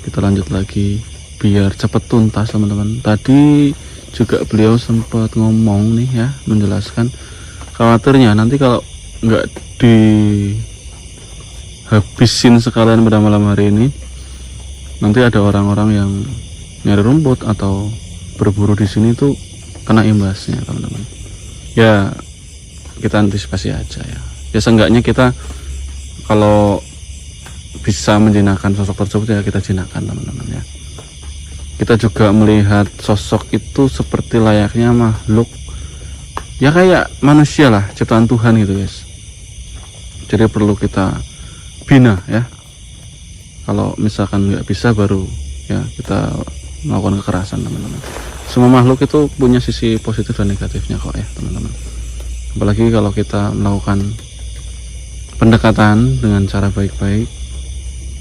Kita lanjut lagi biar cepat tuntas teman-teman. Tadi juga beliau sempat ngomong nih ya, menjelaskan khawatirnya nanti kalau nggak dihabisin sekalian pada malam hari ini, nanti ada orang-orang yang nyari rumput atau berburu di sini tuh kena imbasnya teman-teman. Ya kita antisipasi aja ya. Ya seenggaknya kita kalau bisa menjinakkan sosok tersebut ya kita jinakkan teman-teman ya. Kita juga melihat sosok itu seperti layaknya makhluk ya kayak manusia lah, ciptaan Tuhan gitu guys. Jadi perlu kita bina ya. Kalau misalkan nggak bisa baru ya kita melakukan kekerasan teman-teman. Semua makhluk itu punya sisi positif dan negatifnya kok ya teman-teman. Apalagi kalau kita melakukan pendekatan dengan cara baik-baik,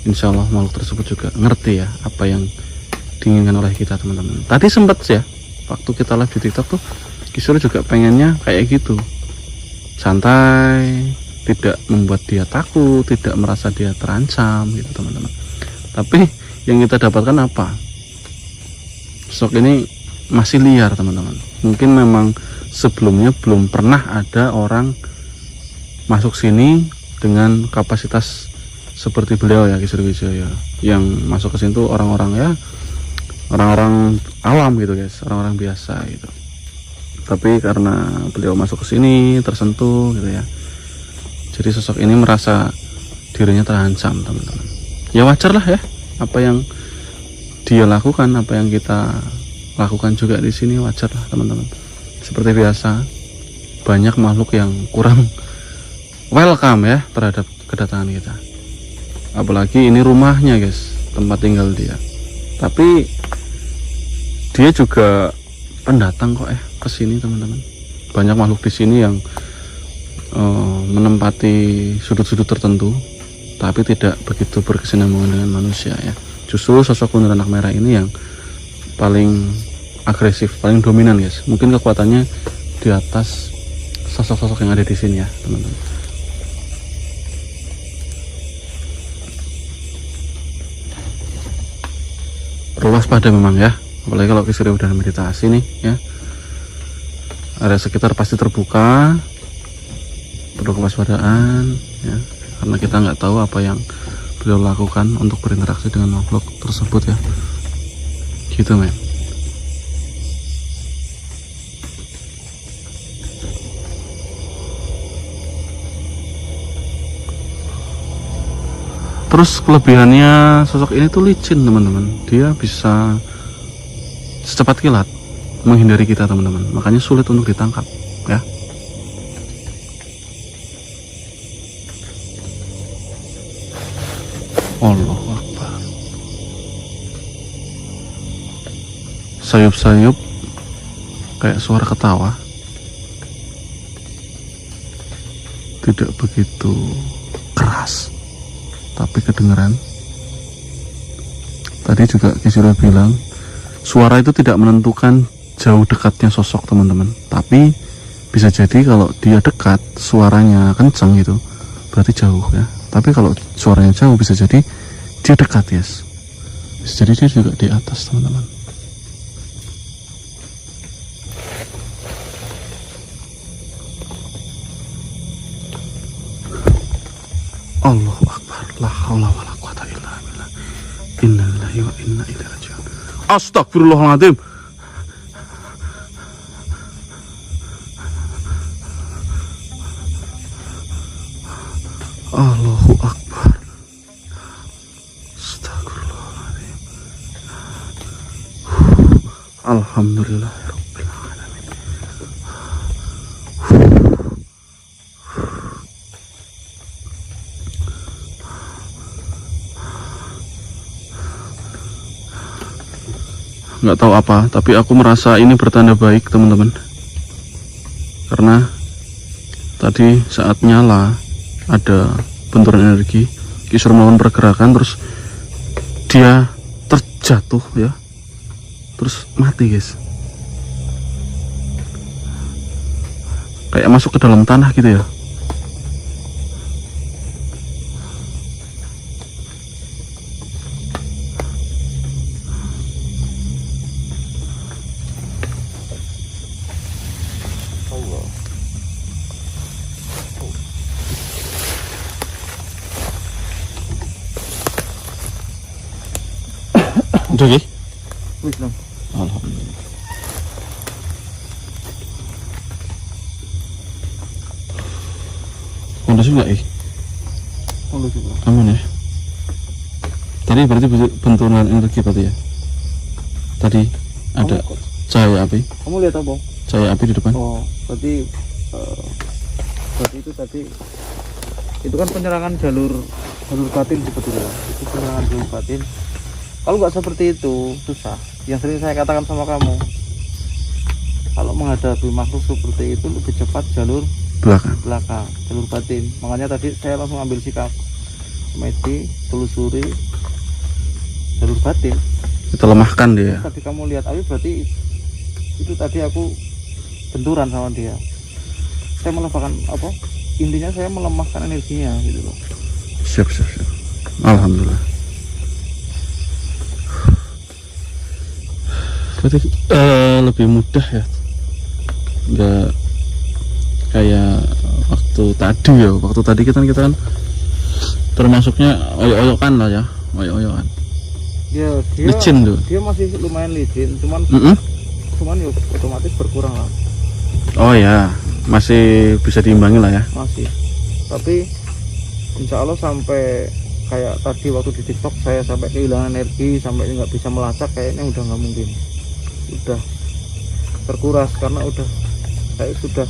insya Allah makhluk tersebut juga ngerti ya apa yang diinginkan oleh kita teman-teman. Tadi sempat ya waktu kita live di TikTok tuh Kisur juga pengennya kayak gitu, santai, tidak membuat dia takut, tidak merasa dia terancam gitu teman-teman. Tapi yang kita dapatkan apa? Sosok ini masih liar teman-teman. Mungkin memang sebelumnya belum pernah ada orang masuk sini dengan kapasitas seperti beliau ya, Ki Surya Wijaya. Yang masuk ke sini tuh orang-orang ya, orang-orang awam gitu guys, orang-orang biasa gitu. Tapi karena beliau masuk ke sini tersentuh gitu ya, jadi sosok ini merasa dirinya terancam teman-teman. Ya wajar lah ya, apa yang dia lakukan, apa yang kita lakukan juga di sini wajar lah teman-teman. Seperti biasa, banyak makhluk yang kurang welcome ya terhadap kedatangan kita. Apalagi ini rumahnya guys, tempat tinggal dia. Tapi dia juga pendatang kok ke sini teman-teman. Banyak makhluk di sini yang menempati sudut-sudut tertentu, tapi tidak begitu berkesinambungan dengan manusia ya. Justru sosok kunir anak merah ini yang paling agresif, paling dominan guys. Mungkin kekuatannya di atas sosok-sosok yang ada di sini ya teman-teman. Perlu waspada memang ya, apalagi kalau Kisuri udah meditasi nih ya. Area sekitar pasti terbuka, perlu kewaspadaan ya, karena kita nggak tahu apa yang beliau lakukan untuk berinteraksi dengan makhluk tersebut ya, gitu men. Terus kelebihannya sosok ini tuh licin teman-teman, dia bisa secepat kilat menghindari kita teman-teman, makanya sulit untuk ditangkap ya. Allahu Akbar. Sayup-sayup kayak suara ketawa, tidak begitu keras tapi kedengeran. Tadi juga Kisura bilang suara itu tidak menentukan jauh dekatnya sosok teman-teman, tapi bisa jadi kalau dia dekat suaranya kencang gitu berarti jauh ya. Tapi kalau suaranya jauh bisa jadi dia dekat yes, bisa jadi dia juga di atas teman-teman. Allahu Akbar, la haula wala quwata illa billah, inna lillahi wa inna ilaihi raji'un. Astagfirullahaladzim. Allahu Akbar. Astagfirullahaladzim. Alhamdulillahirabbil alamin. Nggak tahu apa, tapi aku merasa ini bertanda baik teman-teman, karena tadi saat nyala ada benturan energi, Kisur melakukan pergerakan, terus dia terjatuh ya, terus mati guys, kayak masuk ke dalam tanah gitu ya. Udah nggih? Wis dong. Alhamdulillah. Kondisi enggak Mulus juga. aman ya? Tadi berarti benturan energi berarti ya? Tadi ada cahaya api. Kamu lihat apa? Cahaya api di depan. Oh, berarti itu tadi itu kan penyerangan jalur batin sebetulnya. Itu penyerangan jalur batin. Kalau nggak seperti itu susah. Yang sering saya katakan sama kamu, kalau menghadapi makhluk seperti itu lebih cepat jalur belakang, jalur batin. Makanya tadi saya langsung ambil sikap, mesti telusuri jalur batin. Kita lemahkan dia. Tadi kamu lihat api berarti itu tadi aku benturan sama dia. Saya melemahkan apa? Intinya saya melemahkan energinya gitu loh. Siap. Alhamdulillah. Berarti lebih mudah ya. Enggak kayak waktu tadi ya. Waktu tadi kita kan termasuknya oyok-oyokan lah ya. Oyok-oyokan. Dia Licin tuh. Dia masih lumayan licin, cuman ya otomatis berkurang lah. Oh ya, masih bisa diimbangi lah ya. Masih. Tapi insya Allah sampai kayak tadi waktu di TikTok saya sampai kehilangan energi, sampai nggak bisa melacak, kayaknya udah nggak mungkin. Udah terkuras karena saya sudah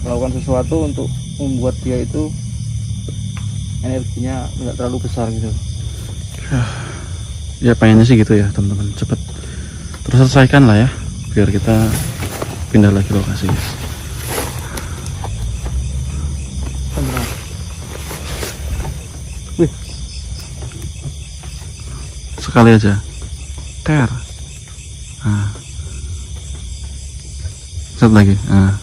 melakukan sesuatu untuk membuat dia itu energinya nggak terlalu besar gitu. Ya pengennya sih gitu ya teman-teman, cepet terselesaikan lah ya, biar kita pindah lagi lokasi. Benar. Wih, sekali aja ter. Nah. Satu lagi. Nah.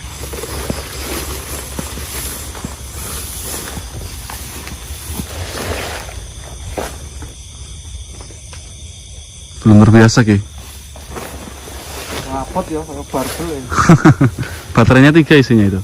Belum terbiasa Ki. ngapot ya kayak barbel ya. Baterainya 3 isinya itu.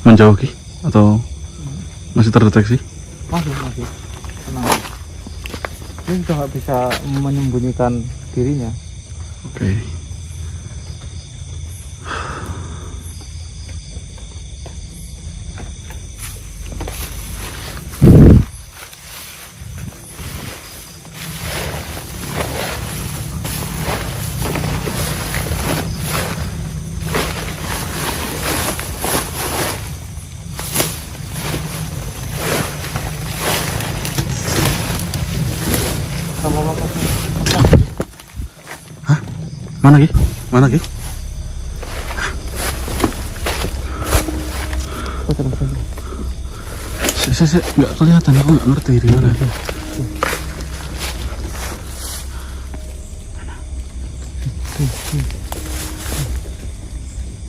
Menjauh Ki atau masih terdeteksi? Masih tenang. Ini sudah nggak bisa menyembunyikan dirinya. Oke. Sama apa? Hah? Mana Ki? Mana Ki? Saya nggak kelihatan, aku nggak ngerti di mana.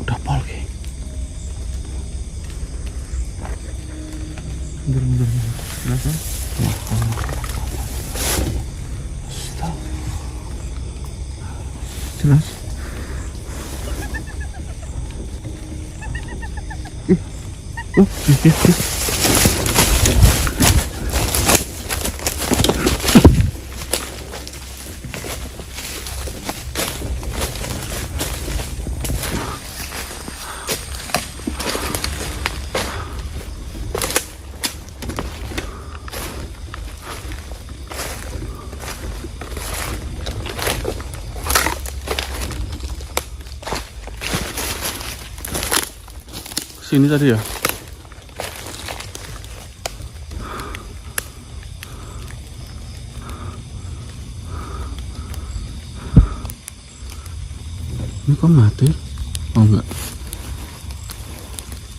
Udah pol Ki. Mundur. Kenapa? Jelas. Sini tadi ya. Ini kok mati? Oh enggak.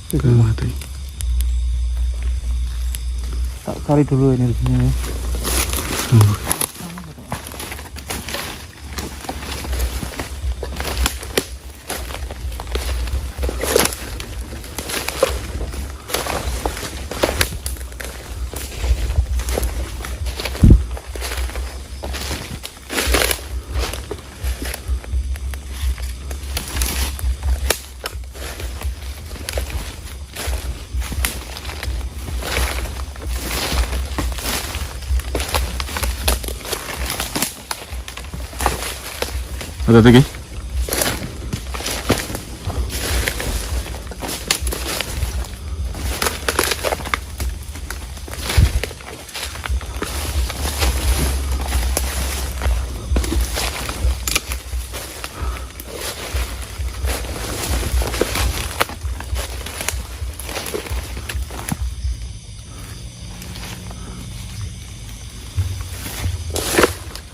Enggak mati. Tak cari dulu energinya ya. Ada lagi?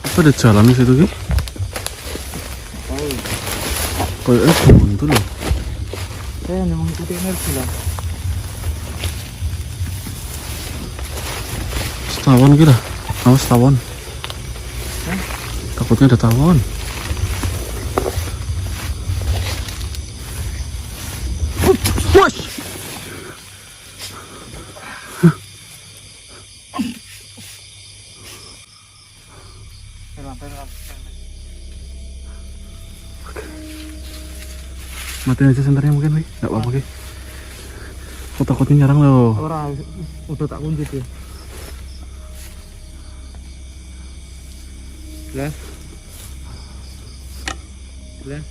Apa ada jalan di situ Ki? Kayaknya buntu loh. Saya hanya mengikuti energi lah. Tawon kira, awas tawon. Takutnya ada tawon. Matiin aja senternya mungkin, nggak apa-apa Ki. Aku takutnya nyerang loh. Orang udah tak kunci ya. Lah.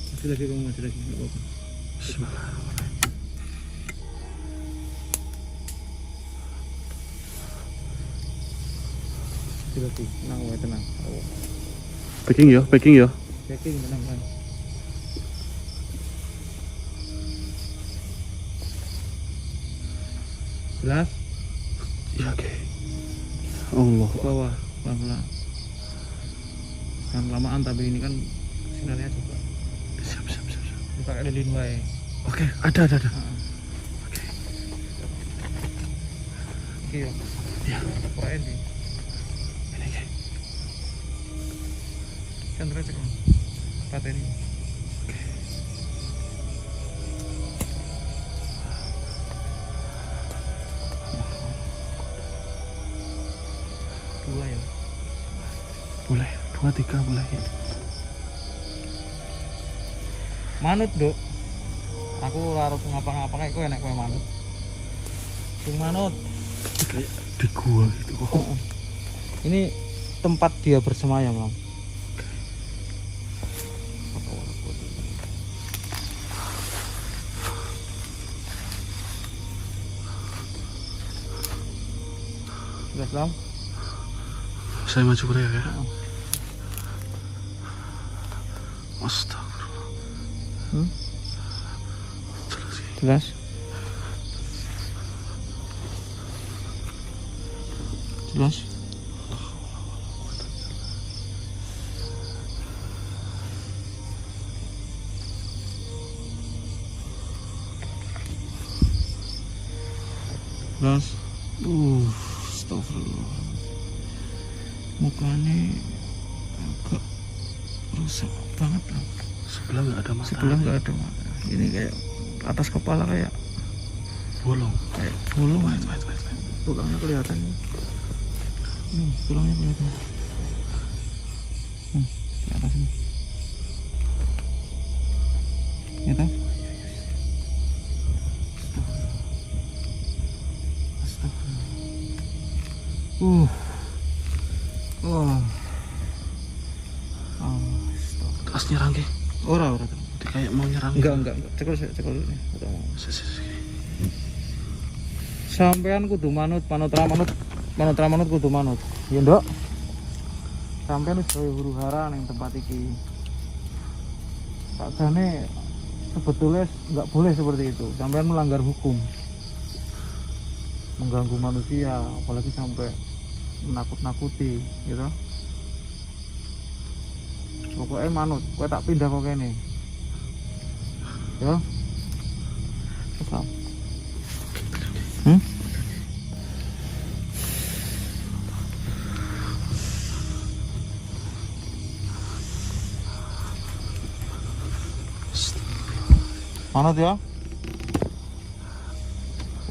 Masih lagi kamu, masih lagi, nggak apa-apa. Masih lagi, tenang, tenang. Packing ya. Checking, tenang. Jelas? Ya oke. Allah. Bawah, pelan-pelan. Jangan lamaan, tapi ini kan sinarnya coba. Siap. Dipakai lilin wae. Oke, ada. Oke. Oke ya. Ya. Korean nih. Ini Ki. Senternya cek. Paten ini. Oke. Dua ya. Boleh, 2, 3 boleh Ki. Manut, Dok. Aku harus ngapa-ngapa kayak kowe enak kowe manut. Sing manut. Di gua gitu kok. Ini tempat dia bersemayam, Bang. Sudah, Bang? Saya maju ke ya. Astagfirullah. Jelas? Terus astagfirullah, mukanya agak rusak banget loh. Sebelah nggak ada mata. Sebelah nggak ada mata. Ini kayak atas kepala kayak bolong. Kayak bolong. Wait. Tulangnya kelihatan. Tulangnya kelihatan. Di atas ini. Ya toh? Astagfirullah. Tas nyerang ke? Ora. Dia kayak mau nyerang. Enggak. Cekal ini. Sampean kudu manut kudu manut. Ya ndok. Sampean wis gawe huru-hara ning tempat iki. Sakjane sebetulnya nggak boleh seperti itu. Sampean melanggar hukum. Mengganggu manusia, apalagi sampai menakut-nakuti, gitu. Pokoknya manut, kowe tak pindah kok kene. Ya. Tetap. Manut ya.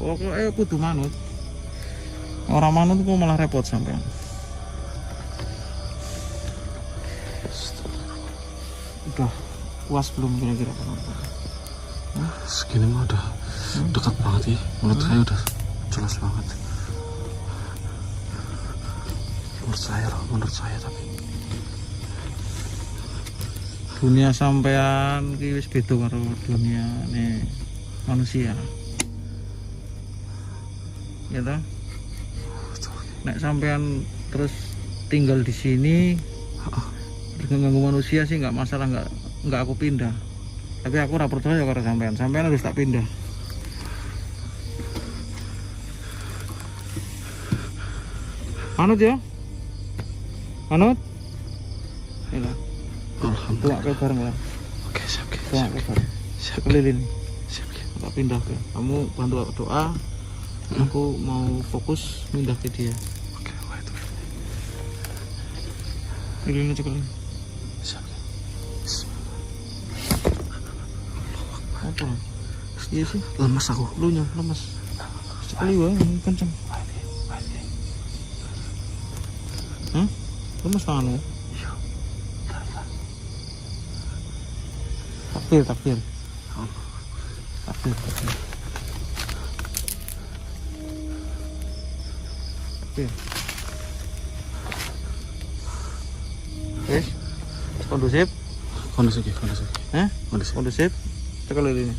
Pokoknya kudu manut. Orang manut kok malah repot sampean. Udah puas belum kira-kira penonton? Segini mah udah dekat banget ya. Menurut saya udah jelas banget. Menurut saya tapi dunia sampean ki wis beda karo dunia nih manusia. Ya toh? Nek sampean terus tinggal di sini ganggu manusia sih nggak masalah, nggak aku pindah. Tapi aku ora percaya karo sampean harus tak pindah. Manut ya? Manut? Ya. alhamdulillah. Tuak ke bareng ya. Oke, siap. Tuak ke bareng. Siap. Keliling. Siap. Tak pindah ke. Kamu bantu aku doa. Aku mau fokus pindah ke dia. Oke, wait. Keliling aja keliling. Siap. Apa? Iya sih. Lemas aku. Lu nya lemas. Sekali wae kenceng. Lemas tanganmu. Takbir. Takbir. Wes, kondusif. Kondusif. Kondusif. Cekal ini.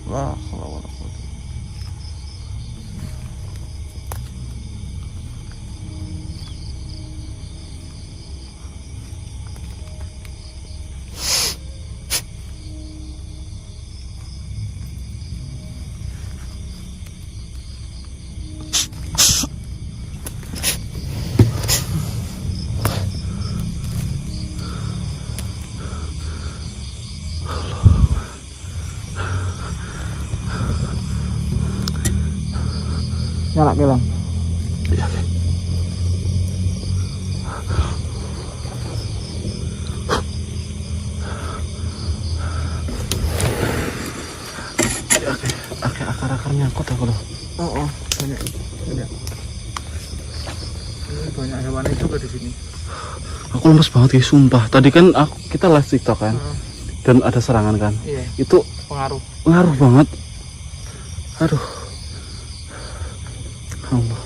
Wah, kalau nyala kelang. Iya, oke. Oke, akar-akar nyangkut aku loh. Oh, banyak. Ini banyak hewan juga di sini. Aku lemes banget ya, sumpah. Tadi kan kita live TikTok kan, dan ada serangan kan. Iya. Itu Pengaruh banget. Aduh. Allah.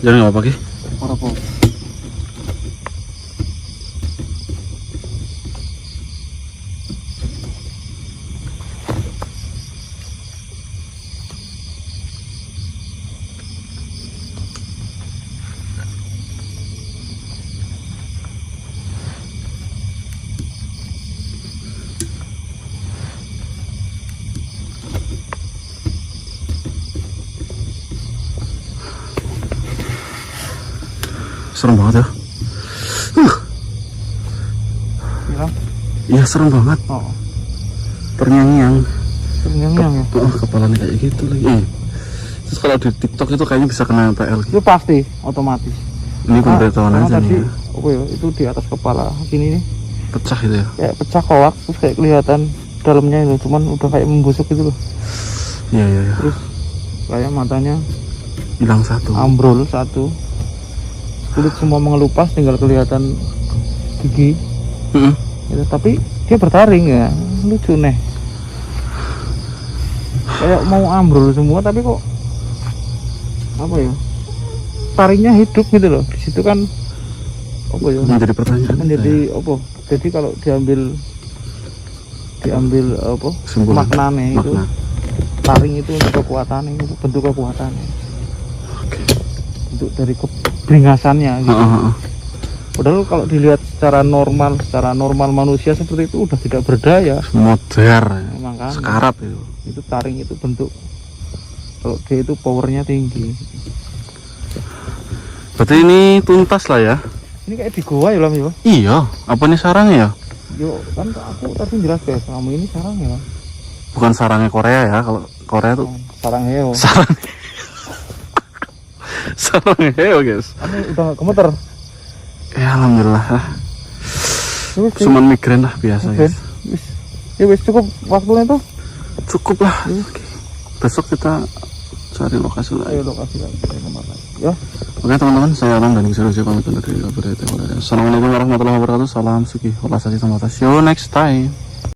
Jangan nggak apa-apa Ki. Ora apa. Serem banget ya. Ya. Iya serem banget. Oh. Terngiang-ngiang. Terngiang-ngiang ya. Kepalanya kayak gitu lagi. Terus kalau di TikTok itu kayaknya bisa kena PL. Itu pasti otomatis. Ini pemberitahuan Karena aja tadi, nih. Ya. apa ya, itu di atas kepala sini nih Pecah gitu ya. kayak pecah kolak, terus kayak kelihatan dalamnya itu, cuman udah kayak membusuk gitu loh. Iya iya iya. Terus kayak matanya Hilang satu. ambrol satu, kulit semua mengelupas, tinggal kelihatan gigi. Gitu. Tapi dia bertaring ya, lucu nih. Kayak mau ambrol semua, tapi kok apa ya? Taringnya hidup gitu loh. Di situ kan apa ya? Menjadi pertanyaan. Menjadi apa? Jadi kalau diambil apa? Kesimpulan. Maknanya itu, Makna. taring itu untuk kekuatannya, itu bentuk kekuatannya. Oke. Bentuk dari keberingasannya gitu. Padahal kalau dilihat secara normal manusia seperti itu udah tidak berdaya. Modern. Makanya Sekarat itu. itu taring itu bentuk, kalau dia itu powernya tinggi. Berarti ini tuntas lah ya. Ini kayak di goa ya Lam ya. Iya. Apa nih sarangnya ya? Yo kan aku tadi jelas guys, kamu ini sarang ya. Bukan sarangnya Korea ya. Kalau Korea tuh Sarang heo. sarang. Sarangnya heo guys. Kamu udah gak gemeter? Ya alhamdulillah. Ya wis, Cuman migrain lah biasa ya guys. wis. Ya wis cukup waktunya tuh. Cukup lah. Oke. Besok kita cari lokasi lain. Ayo lokasi lagi. Ya. Oke teman-teman, saya Orang dan bisa pamit undur diri. Assalamualaikum warahmatullahi wabarakatuh. Salam suki, walas saja sama. See you next time.